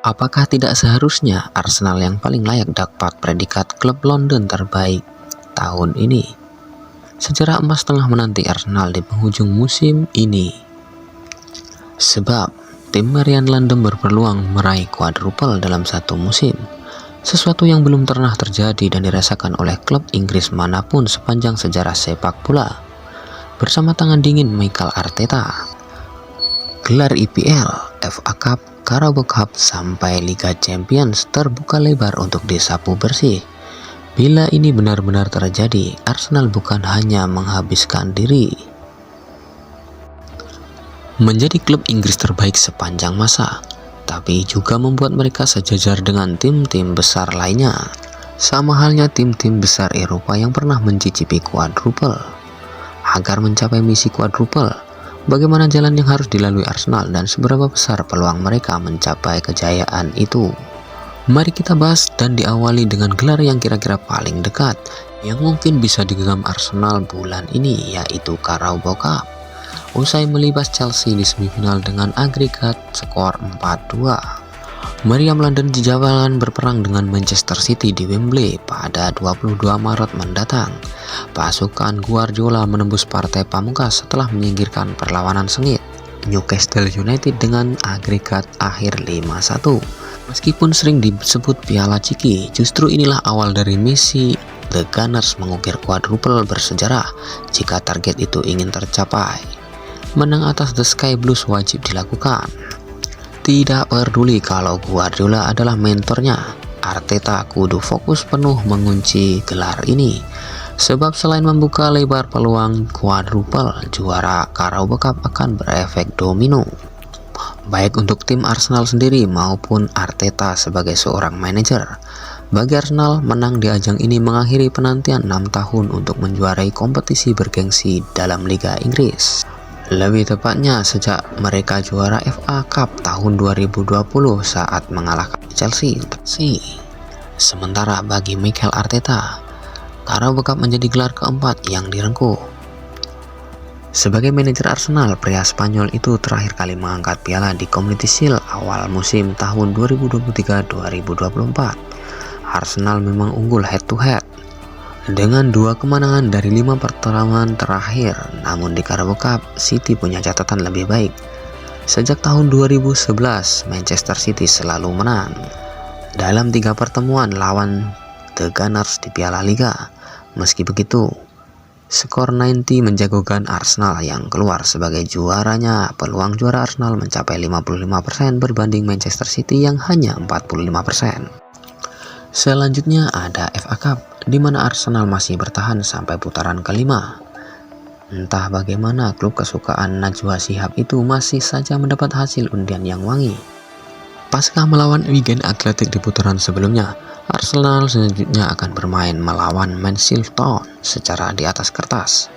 Apakah tidak seharusnya Arsenal yang paling layak dapat predikat klub London terbaik tahun ini? Sejarah emas tengah menanti Arsenal di penghujung musim ini. Sebab tim Marian London berpeluang meraih quadruple dalam satu musim, sesuatu yang belum pernah terjadi dan dirasakan oleh klub Inggris manapun sepanjang sejarah sepak bola. Bersama tangan dingin Mikel Arteta, gelar IPL, FA Cup, Carabao Cup sampai Liga Champions terbuka lebar untuk disapu bersih. Bila ini benar-benar terjadi, Arsenal bukan hanya menghabiskan diri menjadi klub Inggris terbaik sepanjang masa, tapi juga membuat mereka sejajar dengan tim-tim besar lainnya. Sama halnya tim-tim besar Eropa yang pernah mencicipi quadruple. Agar mencapai misi quadruple, bagaimana jalan yang harus dilalui Arsenal dan seberapa besar peluang mereka mencapai kejayaan itu? Mari kita bahas dan diawali dengan gelar yang kira-kira paling dekat yang mungkin bisa digenggam Arsenal bulan ini, yaitu Carabao Cup. Usai melibas Chelsea di semifinal dengan agregat skor 4-2, Meriam London dijadwalkan berperang dengan Manchester City di Wembley pada 22 Maret mendatang. Pasukan Guardiola menembus partai pamungkas setelah menyingkirkan perlawanan sengit Newcastle United dengan agregat akhir 5-1. Meskipun sering disebut Piala Ciki, justru inilah awal dari misi The Gunners mengukir quadruple bersejarah jika target itu ingin tercapai. Menang atas The Sky Blues wajib dilakukan. Tidak peduli kalau Guardiola adalah mentornya, Arteta kudu fokus penuh mengunci gelar ini. Sebab selain membuka lebar peluang quadruple, juara Carabao Cup akan berefek domino, baik untuk tim Arsenal sendiri maupun Arteta sebagai seorang manajer. Bagi Arsenal, menang di ajang ini mengakhiri penantian 6 tahun untuk menjuarai kompetisi bergengsi dalam Liga Inggris. Lebih tepatnya sejak mereka juara FA Cup tahun 2020 saat mengalahkan Chelsea. Sementara bagi Mikel Arteta, Carabao Cup menjadi gelar keempat yang direngkuh. Sebagai manajer Arsenal, pria Spanyol itu terakhir kali mengangkat piala di Community Shield awal musim tahun 2023-2024. Arsenal memang unggul head to head dengan 2 kemenangan dari 5 pertarungan terakhir, namun di Carabao Cup, City punya catatan lebih baik. Sejak tahun 2011, Manchester City selalu menang dalam 3 pertemuan lawan The Gunners di Piala Liga. Meski begitu, skor 90 menjagokan Arsenal yang keluar sebagai juaranya. Peluang juara Arsenal mencapai 55% berbanding Manchester City yang hanya 45%. Selanjutnya ada FA Cup, di mana Arsenal masih bertahan sampai putaran kelima. Entah bagaimana klub kesukaan Najwa Shihab itu masih saja mendapat hasil undian yang wangi. Pasca melawan Wigan Athletic di putaran sebelumnya, Arsenal selanjutnya akan bermain melawan Mansfield Town secara di atas kertas.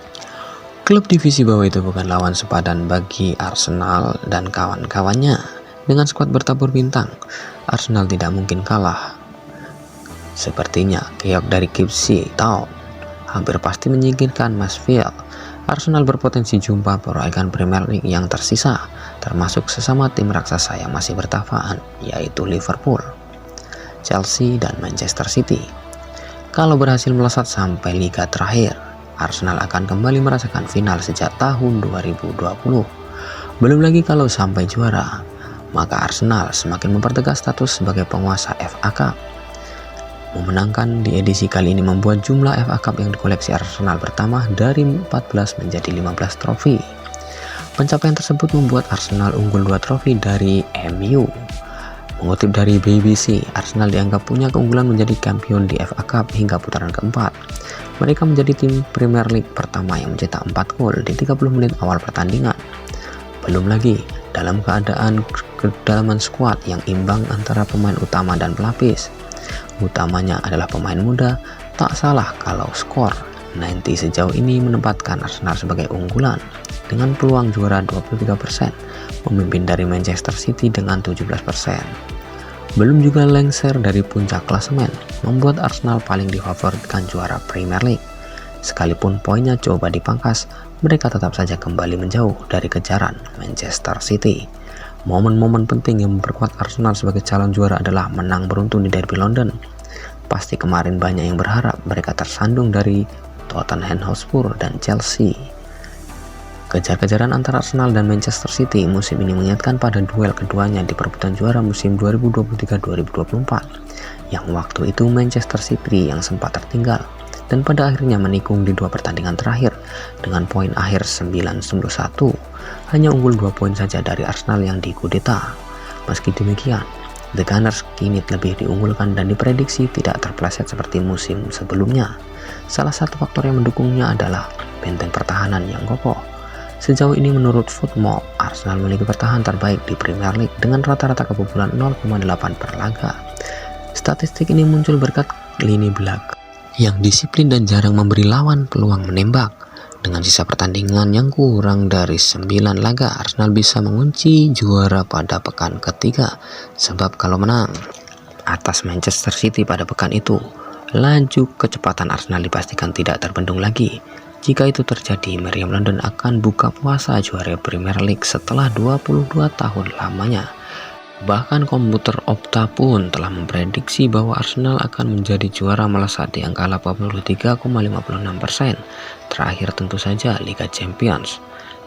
Klub divisi bawah itu bukan lawan sepadan bagi Arsenal dan kawan-kawannya. Dengan skuad bertabur bintang, Arsenal tidak mungkin kalah. Sepertinya keok dari Ipswich Town hampir pasti menyingkirkan Mansfield. Arsenal berpotensi jumpa perolehan Premier League yang tersisa, termasuk sesama tim raksasa yang masih bertahan, yaitu Liverpool, Chelsea, dan Manchester City. Kalau berhasil melesat sampai liga terakhir, Arsenal akan kembali merasakan final sejak tahun 2020. Belum lagi kalau sampai juara, maka Arsenal semakin mempertegas status sebagai penguasa FA Cup. Memenangkan di edisi kali ini membuat jumlah FA Cup yang dikoleksi Arsenal bertambah dari 14 menjadi 15 trofi. Pencapaian tersebut membuat Arsenal unggul 2 trofi dari MU. Mengutip dari BBC, Arsenal dianggap punya keunggulan menjadi kampion di FA Cup hingga putaran keempat. Mereka menjadi tim Premier League pertama yang mencetak 4 gol di 30 menit awal pertandingan. Belum lagi dalam keadaan kedalaman skuad yang imbang antara pemain utama dan pelapis. Utamanya adalah pemain muda, tak salah kalau skor 90 sejauh ini menempatkan Arsenal sebagai unggulan dengan peluang juara 23%, memimpin dari Manchester City dengan 17%. Belum juga lengser dari puncak klasemen, membuat Arsenal paling difavoritkan juara Premier League. Sekalipun poinnya coba dipangkas, mereka tetap saja kembali menjauh dari kejaran Manchester City. Momen-momen penting yang memperkuat Arsenal sebagai calon juara adalah menang beruntun di Derby London. Pasti kemarin banyak yang berharap mereka tersandung dari Tottenham Hotspur dan Chelsea. Kejar-kejaran antara Arsenal dan Manchester City musim ini mengingatkan pada duel keduanya di perebutan juara musim 2023-2024, yang waktu itu Manchester City yang sempat tertinggal dan pada akhirnya menikung di 2 pertandingan terakhir dengan poin akhir 9-1, hanya unggul 2 poin saja dari Arsenal yang dikudeta. Meski demikian, The Gunners kini lebih diunggulkan dan diprediksi tidak terpeleset seperti musim sebelumnya. Salah satu faktor yang mendukungnya adalah benteng pertahanan yang kokoh. Sejauh ini menurut Footmob, Arsenal memiliki pertahanan terbaik di Premier League dengan rata-rata kebobolan 0,8 per laga. Statistik ini muncul berkat lini belakang yang disiplin dan jarang memberi lawan peluang menembak. Dengan sisa pertandingan yang kurang dari 9 laga, Arsenal bisa mengunci juara pada pekan ketiga. Sebab kalau menang atas Manchester City pada pekan itu, laju kecepatan Arsenal dipastikan tidak terbendung lagi. Jika itu terjadi, Meriam London akan buka puasa juara Premier League setelah 22 tahun lamanya. Bahkan komputer Opta pun telah memprediksi bahwa Arsenal akan menjadi juara melesat di angka 83,56%. Terakhir tentu saja Liga Champions,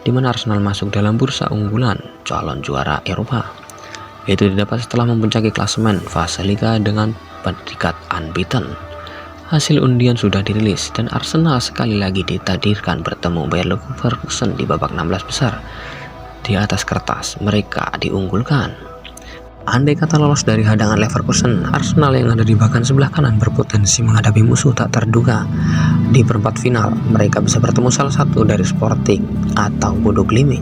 di mana Arsenal masuk dalam bursa unggulan calon juara Eropa. Itu didapat setelah mempuncaki klasemen fase Liga dengan predikat unbeaten. Hasil undian sudah dirilis dan Arsenal sekali lagi ditakdirkan bertemu Bayer Leverkusen di babak 16 besar. Di atas kertas mereka diunggulkan. Andai kata lolos dari hadangan Leverkusen, Arsenal yang ada di bagan sebelah kanan berpotensi menghadapi musuh tak terduga. Di perempat final, mereka bisa bertemu salah satu dari Sporting atau Bodo Glimt.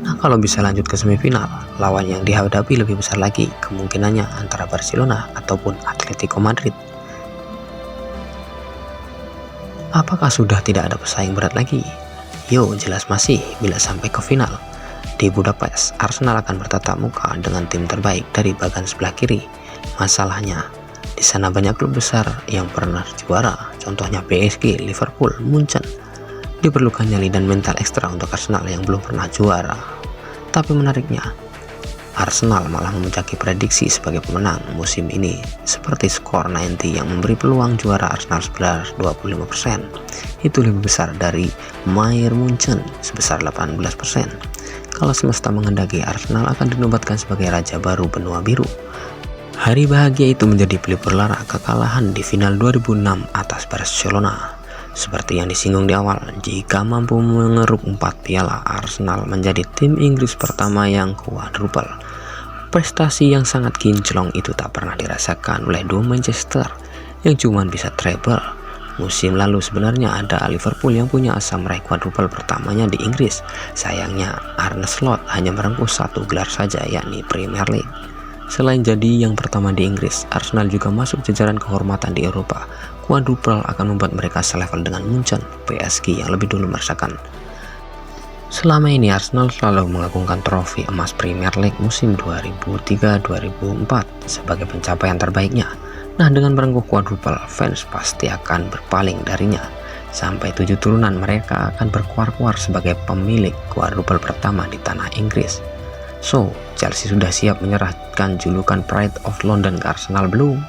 Nah, kalau bisa lanjut ke semifinal, lawan yang dihadapi lebih besar lagi kemungkinannya antara Barcelona ataupun Atletico Madrid. Apakah sudah tidak ada pesaing berat lagi? Yo, jelas masih bila sampai ke final. Di Budapest, Arsenal akan bertatap muka dengan tim terbaik dari bagan sebelah kiri. Masalahnya, di sana banyak klub besar yang pernah juara, contohnya PSG, Liverpool, Munchen. Diperlukan nyali dan mental ekstra untuk Arsenal yang belum pernah juara. Tapi menariknya, Arsenal malah memuncaki prediksi sebagai pemenang musim ini, seperti skor 90 yang memberi peluang juara Arsenal sebesar 25%. Itu lebih besar dari Bayern Munchen sebesar 18%. Kalau semesta menghendaki, Arsenal akan dinobatkan sebagai raja baru benua biru. Hari bahagia itu menjadi pelipur lara kekalahan di final 2006 atas Barcelona. Seperti yang disinggung di awal, jika mampu mengeruk 4 piala, Arsenal menjadi tim Inggris pertama yang quadruple. Prestasi yang sangat kinclong itu tak pernah dirasakan oleh dua Manchester yang cuma bisa treble. Musim lalu sebenarnya ada Liverpool yang punya asa meraih quadruple pertamanya di Inggris. Sayangnya Arne Slot hanya merengkuh 1 gelar saja, yakni Premier League. Selain jadi yang pertama di Inggris, Arsenal juga masuk jajaran kehormatan di Eropa. Quadruple akan membuat mereka selevel dengan Munchen, PSG yang lebih dulu merasakan. Selama ini Arsenal selalu mengagungkan trofi emas Premier League musim 2003-2004 sebagai pencapaian terbaiknya. Nah, dengan merengkuh quadruple, fans pasti akan berpaling darinya. Sampai 7 turunan mereka akan berkuar-kuar sebagai pemilik quadruple pertama di tanah Inggris. So, Chelsea sudah siap menyerahkan julukan Pride of London ke Arsenal belum?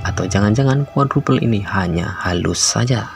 Atau jangan-jangan quadruple ini hanya halus saja?